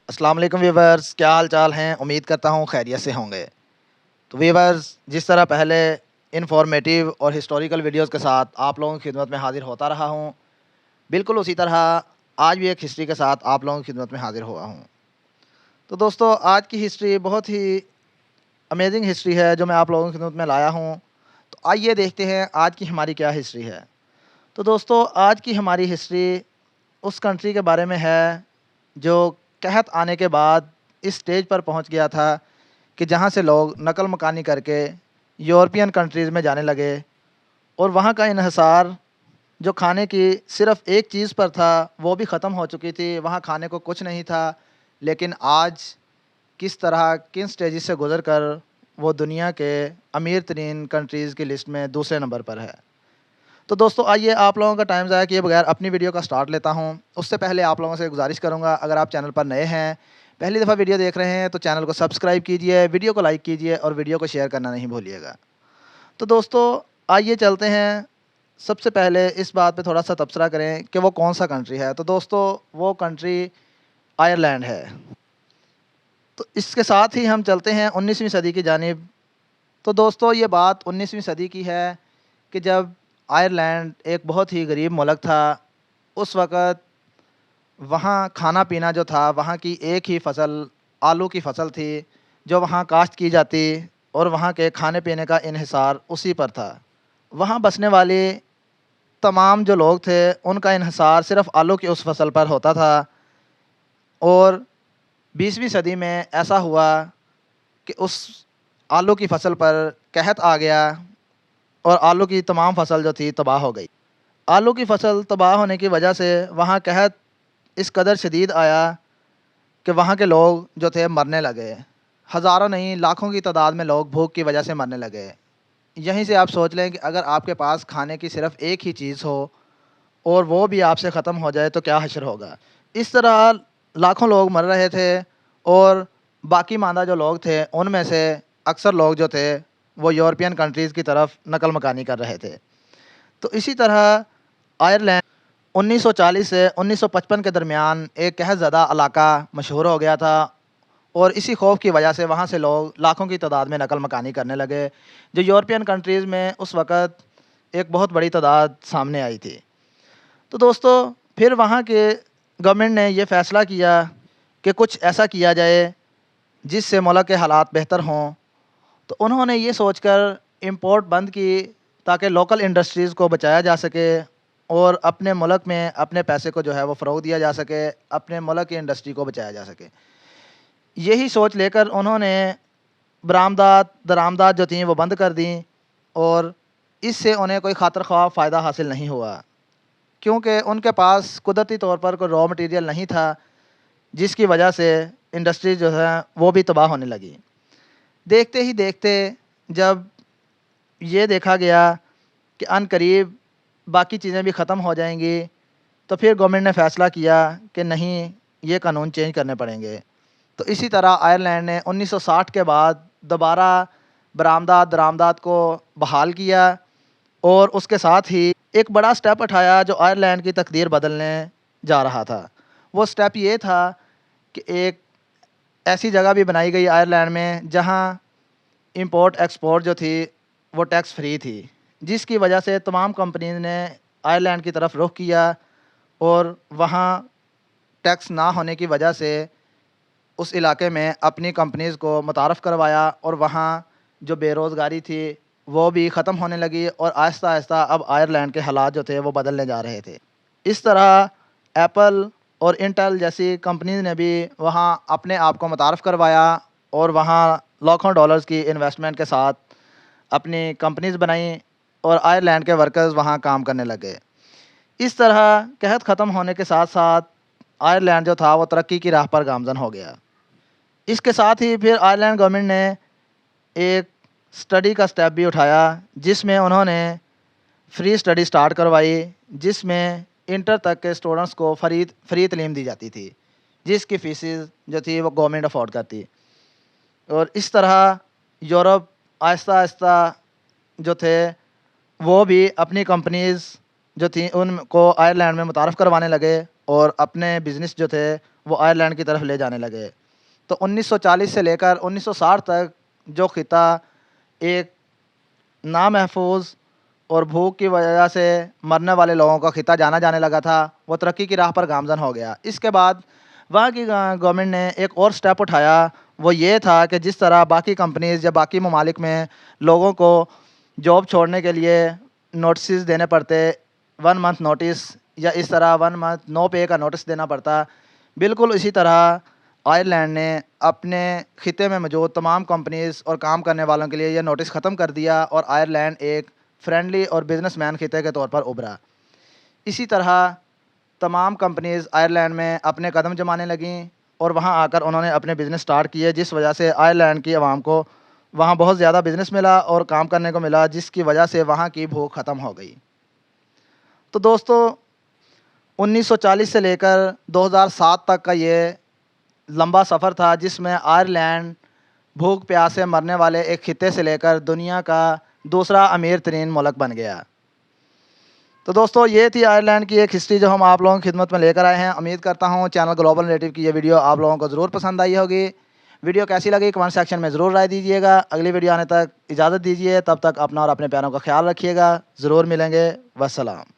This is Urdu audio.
السلام علیکم ویورز، کیا حال چال ہیں؟ امید کرتا ہوں خیریت سے ہوں گے۔ تو ویورز، جس طرح پہلے انفارمیٹیو اور ہسٹوریکل ویڈیوز کے ساتھ آپ لوگوں کی خدمت میں حاضر ہوتا رہا ہوں، بالکل اسی طرح آج بھی ایک ہسٹری کے ساتھ آپ لوگوں کی خدمت میں حاضر ہوا ہوں۔ تو دوستو، آج کی ہسٹری بہت ہی امیزنگ ہسٹری ہے جو میں آپ لوگوں کی خدمت میں لایا ہوں۔ تو آئیے دیکھتے ہیں آج کی ہماری کیا ہسٹری ہے۔ تو دوستو، آج کی ہماری ہسٹری اس کنٹری کے بارے میں ہے جو قحط آنے کے بعد اس سٹیج پر پہنچ گیا تھا کہ جہاں سے لوگ نقل مکانی کر کے یورپین کنٹریز میں جانے لگے، اور وہاں کا انحصار جو کھانے کی صرف ایک چیز پر تھا وہ بھی ختم ہو چکی تھی، وہاں کھانے کو کچھ نہیں تھا۔ لیکن آج کس طرح کن سٹیجز سے گزر کر وہ دنیا کے امیر ترین کنٹریز کی لسٹ میں دوسرے نمبر پر ہے۔ تو دوستو، آئیے آپ لوگوں کا ٹائم ضائع کیے بغیر اپنی ویڈیو کا سٹارٹ لیتا ہوں۔ اس سے پہلے آپ لوگوں سے گزارش کروں گا، اگر آپ چینل پر نئے ہیں، پہلی دفعہ ویڈیو دیکھ رہے ہیں، تو چینل کو سبسکرائب کیجئے، ویڈیو کو لائک کیجئے اور ویڈیو کو شیئر کرنا نہیں بھولیے گا۔ تو دوستو، آئیے چلتے ہیں۔ سب سے پہلے اس بات پہ تھوڑا سا تبصرہ کریں کہ وہ کون سا کنٹری ہے۔ تو دوستو، وہ کنٹری آئرلینڈ ہے۔ تو اس کے ساتھ ہی ہم چلتے ہیں 19ویں صدی کی جانب۔ تو دوستو، یہ بات 19ویں صدی کی ہے کہ جب آئرلینڈ ایک بہت ہی غریب ملک تھا۔ اس وقت وہاں کھانا پینا جو تھا، وہاں کی ایک ہی فصل آلو کی فصل تھی جو وہاں کاشت کی جاتی، اور وہاں کے کھانے پینے کا انحصار اسی پر تھا۔ وہاں بسنے والے تمام جو لوگ تھے ان کا انحصار صرف آلو کی اس فصل پر ہوتا تھا۔ اور 20ویں صدی میں ایسا ہوا کہ اس آلو کی فصل پر قحط آ گیا اور آلو کی تمام فصل جو تھی تباہ ہو گئی۔ آلو کی فصل تباہ ہونے کی وجہ سے وہاں قحط اس قدر شدید آیا کہ وہاں کے لوگ جو تھے مرنے لگے۔ ہزاروں نہیں، لاکھوں کی تعداد میں لوگ بھوک کی وجہ سے مرنے لگے۔ یہیں سے آپ سوچ لیں کہ اگر آپ کے پاس کھانے کی صرف ایک ہی چیز ہو اور وہ بھی آپ سے ختم ہو جائے تو کیا حشر ہوگا۔ اس طرح لاکھوں لوگ مر رہے تھے، اور باقی ماندہ جو لوگ تھے ان میں سے اکثر لوگ جو تھے وہ یورپین کنٹریز کی طرف نقل مکانی کر رہے تھے۔ تو اسی طرح آئرلینڈ 1940 سے 1955 کے درمیان ایک قحط زدہ علاقہ مشہور ہو گیا تھا، اور اسی خوف کی وجہ سے وہاں سے لوگ لاکھوں کی تعداد میں نقل مکانی کرنے لگے، جو یورپین کنٹریز میں اس وقت ایک بہت بڑی تعداد سامنے آئی تھی۔ تو دوستو، پھر وہاں کے گورنمنٹ نے یہ فیصلہ کیا کہ کچھ ایسا کیا جائے جس سے ملک کے حالات بہتر ہوں۔ تو انہوں نے یہ سوچ کر امپورٹ بند کی تاکہ لوکل انڈسٹریز کو بچایا جا سکے، اور اپنے ملک میں اپنے پیسے کو جو ہے وہ فروغ دیا جا سکے، اپنے ملک کی انڈسٹری کو بچایا جا سکے۔ یہی سوچ لے کر انہوں نے برآمدات درآمدات جو تھیں وہ بند کر دیں، اور اس سے انہیں کوئی خاطر خواہ فائدہ حاصل نہیں ہوا، کیونکہ ان کے پاس قدرتی طور پر کوئی را مٹیریل نہیں تھا، جس کی وجہ سے انڈسٹری جو ہے وہ بھی تباہ ہونے لگی۔ دیکھتے ہی دیکھتے جب یہ دیکھا گیا کہ عن قریب باقی چیزیں بھی ختم ہو جائیں گی، تو پھر گورنمنٹ نے فیصلہ کیا کہ نہیں، یہ قانون چینج کرنے پڑیں گے۔ تو اسی طرح آئرلینڈ نے 1960 کے بعد دوبارہ برآمدات درآمدات کو بحال کیا، اور اس کے ساتھ ہی ایک بڑا سٹیپ اٹھایا جو آئرلینڈ کی تقدیر بدلنے جا رہا تھا۔ وہ سٹیپ یہ تھا کہ ایک ایسی جگہ بھی بنائی گئی آئرلینڈ میں جہاں امپورٹ ایکسپورٹ جو تھی وہ ٹیکس فری تھی، جس کی وجہ سے تمام کمپنیز نے آئرلینڈ کی طرف رخ کیا، اور وہاں ٹیکس نہ ہونے کی وجہ سے اس علاقے میں اپنی کمپنیز کو متعارف کروایا، اور وہاں جو بے روزگاری تھی وہ بھی ختم ہونے لگی، اور آہستہ آہستہ اب آئرلینڈ کے حالات جو تھے وہ بدلنے جا رہے تھے۔ اس طرح ایپل اور انٹل جیسی کمپنیز نے بھی وہاں اپنے آپ کو متعارف کروایا، اور وہاں لاکھوں ڈالرز کی انویسٹمنٹ کے ساتھ اپنی کمپنیز بنائیں، اور آئرلینڈ کے ورکرز وہاں کام کرنے لگے۔ اس طرح قحط ختم ہونے کے ساتھ ساتھ آئرلینڈ جو تھا وہ ترقی کی راہ پر گامزن ہو گیا۔ اس کے ساتھ ہی پھر آئرلینڈ گورنمنٹ نے ایک سٹڈی کا سٹیپ بھی اٹھایا، جس میں انہوں نے فری سٹڈی سٹارٹ کروائی، جس میں انٹر تک کے اسٹوڈنٹس کو فری تعلیم دی جاتی تھی، جس کی فیسز جو تھی وہ گورنمنٹ افورڈ کرتی۔ اور اس طرح یورپ آہستہ آہستہ جو تھے وہ بھی اپنی کمپنیز جو تھیں ان کو آئرلینڈ میں متعارف کروانے لگے، اور اپنے بزنس جو تھے وہ آئرلینڈ کی طرف لے جانے لگے۔ تو 1940 سے لے کر 1960 تک جو خطہ ایک نامحفوظ اور بھوک کی وجہ سے مرنے والے لوگوں کا خطہ جانا جانے لگا تھا، وہ ترقی کی راہ پر گامزن ہو گیا۔ اس کے بعد وہاں کی گورنمنٹ نے ایک اور سٹیپ اٹھایا، وہ یہ تھا کہ جس طرح باقی کمپنیز یا باقی ممالک میں لوگوں کو جاب چھوڑنے کے لیے نوٹسز دینے پڑتے، 1 منتھ نوٹس، یا اس طرح 1 منتھ نو پے کا نوٹس دینا پڑتا، بالکل اسی طرح آئرلینڈ نے اپنے خطے میں موجود تمام کمپنیز اور کام کرنے والوں کے لیے یہ نوٹس ختم کر دیا، اور آئرلینڈ ایک فرینڈلی اور بزنس مین خطے کے طور پر ابھرا۔ اسی طرح تمام کمپنیز آئرلینڈ میں اپنے قدم جمانے لگیں، اور وہاں آ کر انہوں نے اپنے بزنس سٹارٹ کیے، جس وجہ سے آئرلینڈ کی عوام کو وہاں بہت زیادہ بزنس ملا اور کام کرنے کو ملا، جس کی وجہ سے وہاں کی بھوک ختم ہو گئی۔ تو دوستو 1940 سے لے کر 2007 تک کا یہ لمبا سفر تھا، جس میں آئرلینڈ بھوک پیاس سے مرنے والے ایک خطے سے لے کر دنیا کا دوسرا امیر ترین ملک بن گیا۔ تو دوستو یہ تھی آئرلینڈ کی ایک ہسٹری جو ہم آپ لوگوں کی خدمت میں لے کر آئے ہیں۔ امید کرتا ہوں چینل گلوبل نیٹو کی یہ ویڈیو آپ لوگوں کو ضرور پسند آئی ہوگی۔ ویڈیو کیسی لگی کمنٹ سیکشن میں ضرور رائے دیجیے گا۔ اگلی ویڈیو آنے تک اجازت دیجیے، تب تک اپنا اور اپنے پیاروں کا خیال رکھیے گا۔ ضرور ملیں گے، والسلام۔